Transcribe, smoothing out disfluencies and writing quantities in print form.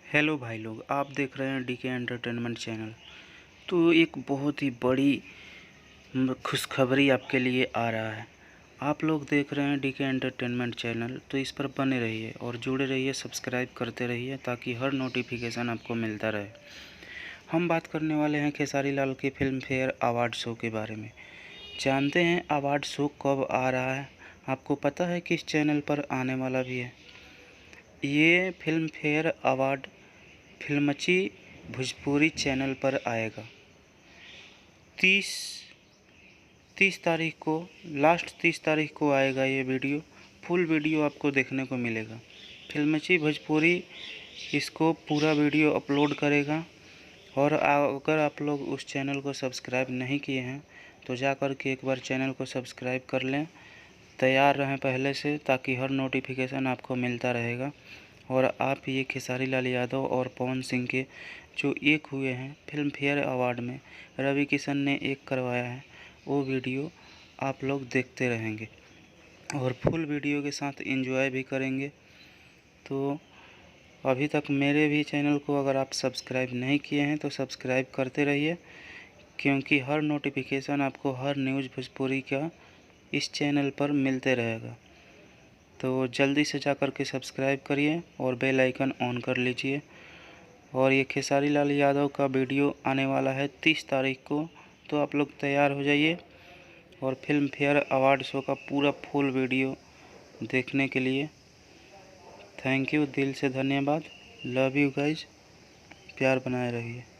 Hello भाई लोग, आप देख रहे हैं डीके एंटरटेनमेंट चैनल। तो एक बहुत ही बड़ी खुशखबरी आपके लिए आ रहा है। आप लोग देख रहे हैं डीके एंटरटेनमेंट चैनल, तो इस पर बने रहिए और जुड़े रहिए, सब्सक्राइब करते रहिए ताकि हर नोटिफिकेशन आपको मिलता रहे। हम बात करने वाले हैं खेसारी लाल के फिल्म फेयर अवार्ड शो के बारे में। जानते हैं अवार्ड शो कब आ रहा है? आपको पता है किस चैनल पर आने वाला भी है? ये फिल्म फेयर अवार्ड फिल्मची भोजपुरी चैनल पर आएगा। 30 तारीख को, लास्ट 30 तारीख को आएगा ये वीडियो। फुल वीडियो आपको देखने को मिलेगा। फिल्मची भोजपुरी इसको पूरा वीडियो अपलोड करेगा। और अगर आप लोग उस चैनल को सब्सक्राइब नहीं किए हैं तो जा कर के एक बार चैनल को सब्सक्राइब कर लें। तैयार रहें पहले से, ताकि हर नोटिफिकेशन आपको मिलता रहेगा। और आप ये खेसारी लाल यादव और पवन सिंह के जो एक हुए हैं फिल्म फेयर अवार्ड में, रवि किशन ने एक करवाया है, वो वीडियो आप लोग देखते रहेंगे और फुल वीडियो के साथ एंजॉय भी करेंगे। तो अभी तक मेरे भी चैनल को अगर आप सब्सक्राइब नहीं किए हैं तो सब्सक्राइब करते रहिए, क्योंकि हर नोटिफिकेशन आपको हर न्यूज़ भोजपुरी का इस चैनल पर मिलते रहेगा। तो जल्दी से जा कर के सब्सक्राइब करिए और बेल आइकन ऑन कर लीजिए। और ये खेसारी लाल यादव का वीडियो आने वाला है 30 तारीख को, तो आप लोग तैयार हो जाइए और फिल्म फेयर अवार्ड शो का पूरा फुल वीडियो देखने के लिए। थैंक यू, दिल से धन्यवाद। लव यू गाइज, प्यार बनाए रहिए।